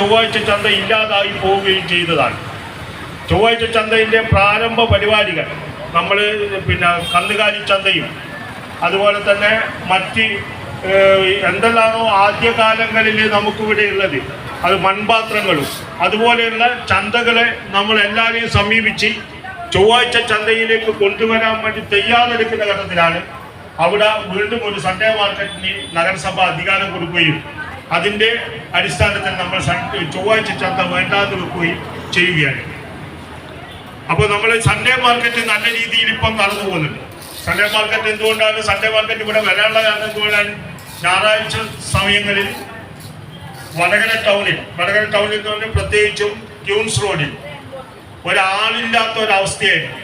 ചൊവ്വാഴ്ച ചന്ത ഇല്ലാതായി പോവുകയും ചെയ്തതാണ്. ചൊവ്വാഴ്ച ചന്തയിൻ്റെ പ്രാരംഭ പരിപാടികൾ നമ്മൾ കന്നുകാലി ചന്തയും അതുപോലെ തന്നെ മറ്റ് എന്തെല്ലാണോ ആദ്യകാലങ്ങളിൽ നമുക്കിവിടെ ഉള്ളത്, അത് മൺപാത്രങ്ങളും അതുപോലെയുള്ള ചന്തകളെ നമ്മളെല്ലാവരെയും സമീപിച്ച് ചൊവ്വാഴ്ച ചന്തയിലേക്ക് കൊണ്ടുവരാൻ വേണ്ടി തയ്യാറെടുക്കുന്ന ഘട്ടത്തിലാണ് അവിടെ വീണ്ടും ഒരു സൺഡേ മാർക്കറ്റിന് നഗരസഭ അധികാരം കൊടുക്കുകയും അതിൻ്റെ അടിസ്ഥാനത്തിൽ നമ്മൾ ചൊവ്വാഴ്ച ചന്ത വേണ്ടാതെ വെക്കുകയും ചെയ്യുകയാണ്. അപ്പോൾ നമ്മൾ സൺഡേ മാർക്കറ്റ് നല്ല രീതിയിൽ ഇപ്പം നടന്നു പോകുന്നുണ്ട്. സൺഡേ മാർക്കറ്റ് എന്തുകൊണ്ടാണ് സൺഡേ മാർക്കറ്റ് ഇവിടെ വരാനുള്ള കാരണം എന്തുകൊണ്ടാണ്? ഞായറാഴ്ച സമയങ്ങളിൽ വടകര ടൗണിൽ എന്ന് പറഞ്ഞാൽ പ്രത്യേകിച്ചും ക്യൂൻസ് റോഡിൽ ഒരാളില്ലാത്ത ഒരവസ്ഥയായിരുന്നു.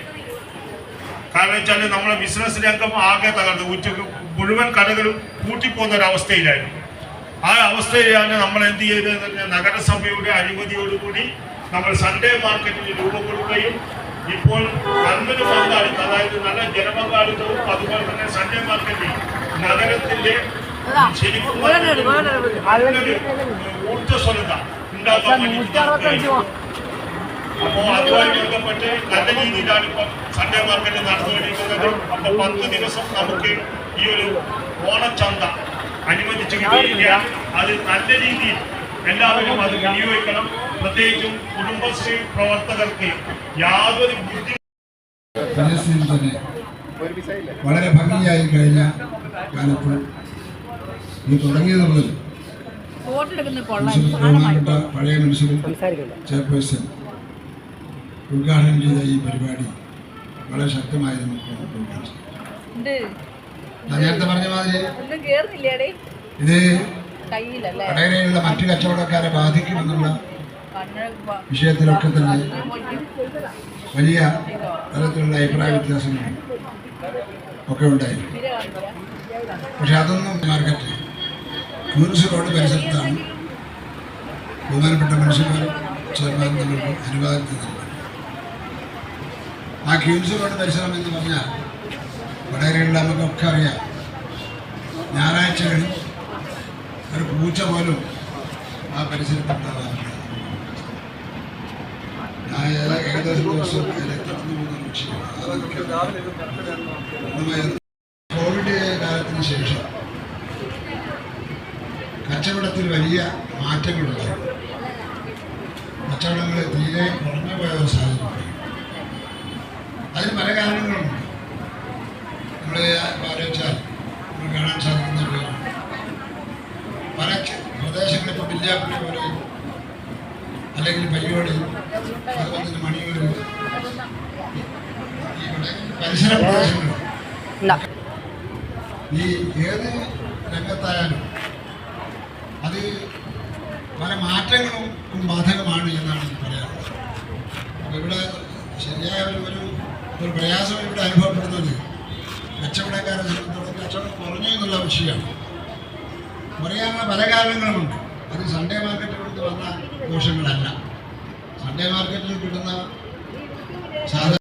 കാരണം വെച്ചാൽ നമ്മളെ ബിസിനസ് രംഗം ആകെ തകർന്ന് മുഴുവൻ കടകളും പൂട്ടിപ്പോകുന്ന ഒരവസ്ഥയിലായിരുന്നു. ആ അവസ്ഥയിലാണ് നമ്മൾ എന്ത് ചെയ്തതെന്ന് പറഞ്ഞാൽ നഗരസഭയുടെ അനുമതിയോടുകൂടി നമ്മൾ സൺഡേ മാർക്കറ്റിന് രൂപം കൊടുക്കുകയും ഇപ്പോൾ നല്ലൊരു പങ്കാളിത്തം, അതായത് നല്ല ജനപങ്കാളിത്തവും അതുപോലെ തന്നെ സൺഡേ മാർക്കറ്റിൽ നഗരത്തിന്റെ ശരിക്കും ഊർജ്ജസ്വലത ഉണ്ടാക്കാൻ വേണ്ടി അപ്പോൾ അതുമായി ബന്ധപ്പെട്ട് നല്ല രീതിയിലാണ് ഇപ്പം സൺഡേ മാർക്കറ്റ് നടന്നുകൊണ്ടിരിക്കുന്നത്. അപ്പോൾ 10 ദിവസം നമുക്ക് ഈ ഒരു ഓണച്ചന്ത അനുവദിച്ചു കിട്ടിയിരിക്കുകയാണ്. അത് നല്ല രീതിയിൽ എല്ലാവരും അത് വിനിയോഗിക്കണം. പ്രത്യേകിച്ചും കുടുംബശ്രീ പ്രവർത്തകർക്ക് യാതൊരു ബുദ്ധി വളരെ ഭംഗിയായി കഴിഞ്ഞ കാലത്ത് ഇത് തുടങ്ങിയത് മുതൽ ബഹുമാനപ്പെട്ട പഴയ മുനിസിപ്പൽ ചെയർപേഴ്സൺ ഉദ്ഘാടനം ചെയ്ത ഈ പരിപാടി വളരെ ശക്തമായി നമുക്ക് ഞാൻ നേരത്തെ പറഞ്ഞ മാതിരി ഇത് വടകരയിലുള്ള മറ്റു കച്ചവടക്കാരെ ബാധിക്കുമെന്നുള്ള വിഷയത്തിലൊക്കെ തന്നെ വലിയ തരത്തിലുള്ള അഭിപ്രായ വ്യത്യാസങ്ങൾ ഒക്കെ ഉണ്ടായി. പക്ഷെ അതൊന്നും മാർക്കറ്റ് ക്യൂൻസ് റോഡ് പരിസരത്താണ് ബഹുമാനപ്പെട്ട മുനിസിപ്പൽ ചെയർമാൻ നമുക്ക് അനുവാദം നൽകുന്നത്. ആ ക്യൂൻസ് റോഡ് പരിസരം എന്ന് പറഞ്ഞാൽ വടകരയിലുള്ള നമുക്കൊക്കെ അറിയാം, ഞായറാഴ്ചകളിൽ ഒരു പൂച്ച പോലും ആ പരിസരത്തുണ്ടാകാറുണ്ട്. ഞാൻ ഏകദേശം ദിവസം കടന്നു പോകുന്ന വിഷയമാണ്. കോവിഡ് കാലത്തിന് ശേഷം കച്ചവടത്തിൽ വലിയ മാറ്റങ്ങളുണ്ടായി. കച്ചവടങ്ങൾ തീരെ കുറഞ്ഞു പോയ ഒരു സാഹചര്യം. അതിന് പല കാരണങ്ങളുണ്ട്. നമ്മൾ ആലോചിച്ചാൽ നമ്മൾ കാണാൻ സാധിക്കുന്ന പല പ്രദേശങ്ങളിൽ ഇപ്പോൾ വില്യാപ്പള്ളി പോലെ അല്ലെങ്കിൽ പയ്യോടി അതുപോലെ തന്നെ മണിയൂർ ഈ പരിസര പ്രദേശങ്ങൾ ഈ ഏത് രംഗത്തായാലും അത് പല മാറ്റങ്ങളും ബാധകമാണ് എന്നാണ് എനിക്ക് പറയാനുള്ളത്. അപ്പോൾ ഇവിടെ ശരിയായ ഒരു പ്രയാസം ഇവിടെ അനുഭവപ്പെടുന്നത് കച്ചവടക്കാരെ സംബന്ധിച്ചിടത്തോളം കച്ചവടം കുറഞ്ഞു എന്നുള്ള വിഷയമാണ്. കുറയാനുള്ള പല കാരണങ്ങളുമുണ്ട്. അത് സൺഡേ മാർക്കറ്റിൽ കൊണ്ട് വന്ന ദോഷങ്ങളല്ല. സൺഡേ മാർക്കറ്റിൽ കിട്ടുന്ന സാധാരണ